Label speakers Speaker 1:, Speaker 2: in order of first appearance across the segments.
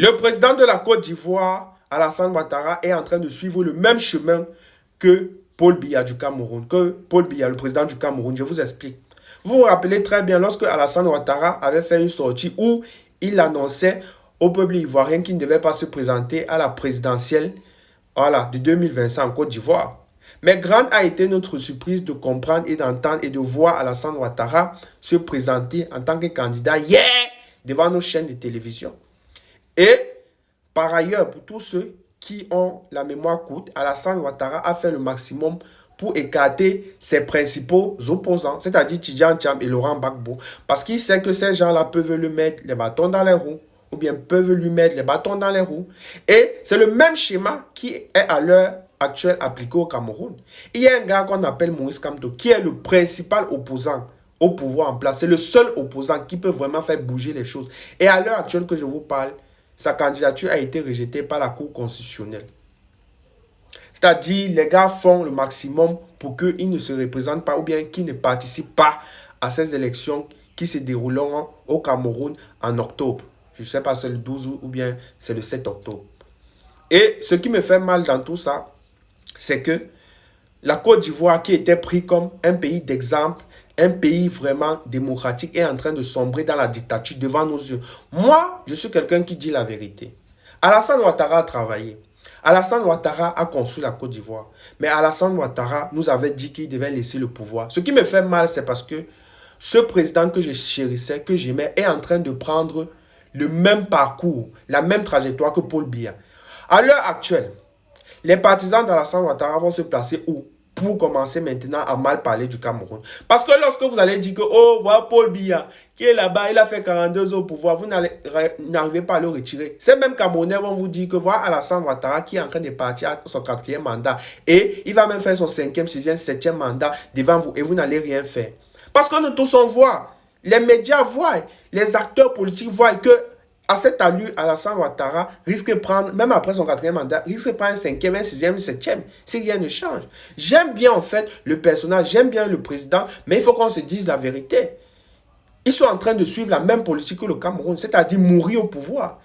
Speaker 1: Le président de la Côte d'Ivoire, Alassane Ouattara, est en train de suivre le même chemin que Paul Biya du Cameroun, le président du Cameroun. Je vous explique. Vous vous rappelez très bien lorsque Alassane Ouattara avait fait une sortie où il annonçait au peuple ivoirien qu'il ne devait pas se présenter à la présidentielle de 2025 en Côte d'Ivoire. Mais grande a été notre surprise de comprendre et d'entendre et de voir Alassane Ouattara se présenter en tant que candidat hier devant nos chaînes de télévision. Et par ailleurs, pour tous ceux qui ont la mémoire courte, Alassane Ouattara a fait le maximum pour écarter ses principaux opposants, c'est-à-dire Tidjane Thiam et Laurent Gbagbo, parce qu'il sait que ces gens-là peuvent lui mettre les bâtons dans les roues, ou bien peuvent lui mettre les bâtons dans les roues. Et c'est le même schéma qui est à l'heure actuelle appliqué au Cameroun. Il y a un gars qu'on appelle Moïse Kamto, qui est le principal opposant au pouvoir en place. C'est le seul opposant qui peut vraiment faire bouger les choses. Et à l'heure actuelle que je vous parle, sa candidature a été rejetée par la Cour constitutionnelle. C'est-à-dire, les gars font le maximum pour qu'ils ne se représentent pas ou bien qu'ils ne participent pas à ces élections qui se dérouleront au Cameroun en octobre. Je ne sais pas si c'est le 12 ou bien c'est le 7 octobre. Et ce qui me fait mal dans tout ça, c'est que la Côte d'Ivoire, qui était pris comme un pays d'exemple, un pays vraiment démocratique, est en train de sombrer dans la dictature devant nos yeux. Moi, je suis quelqu'un qui dit la vérité. Alassane Ouattara a travaillé. Alassane Ouattara a construit la Côte d'Ivoire. Mais Alassane Ouattara nous avait dit qu'il devait laisser le pouvoir. Ce qui me fait mal, c'est parce que ce président que je chérissais, que j'aimais, est en train de prendre le même parcours, la même trajectoire que Paul Biya. À l'heure actuelle, les partisans d'Alassane Ouattara vont se placer où pour commencer maintenant à mal parler du Cameroun. Parce que lorsque vous allez dire que, oh, voilà Paul Biya, qui est là-bas, il a fait 42 ans au pouvoir, vous n'arrivez pas à le retirer. Ces mêmes Camerounais vont vous dire que voilà Alassane Ouattara qui est en train de partir à son 4e mandat. Et il va même faire son 5e, 6e, 7e mandat devant vous et vous n'allez rien faire. Parce que nous tous on voit, les médias voient, les acteurs politiques voient que à cette allure, Alassane Ouattara risque de prendre, même après son 4e mandat, risque de prendre un 5e, un 6e, un 7e, si rien ne change. J'aime bien en fait le personnage, j'aime bien le président, mais il faut qu'on se dise la vérité. Ils sont en train de suivre la même politique que le Cameroun, c'est-à-dire mourir au pouvoir.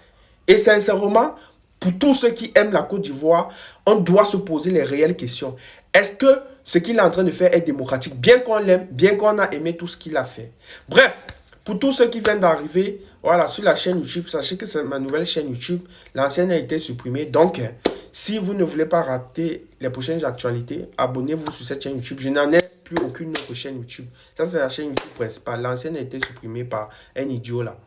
Speaker 1: Et sincèrement, pour tous ceux qui aiment la Côte d'Ivoire, on doit se poser les réelles questions. Est-ce que ce qu'il est en train de faire est démocratique, bien qu'on l'aime, bien qu'on a aimé tout ce qu'il a fait? Bref, pour tous ceux qui viennent d'arriver, voilà, sur la chaîne YouTube, sachez que c'est ma nouvelle chaîne YouTube. L'ancienne a été supprimée. Donc, si vous ne voulez pas rater les prochaines actualités, abonnez-vous sur cette chaîne YouTube. Je n'en ai plus aucune autre chaîne YouTube. Ça, c'est la chaîne YouTube principale. L'ancienne a été supprimée par un idiot là.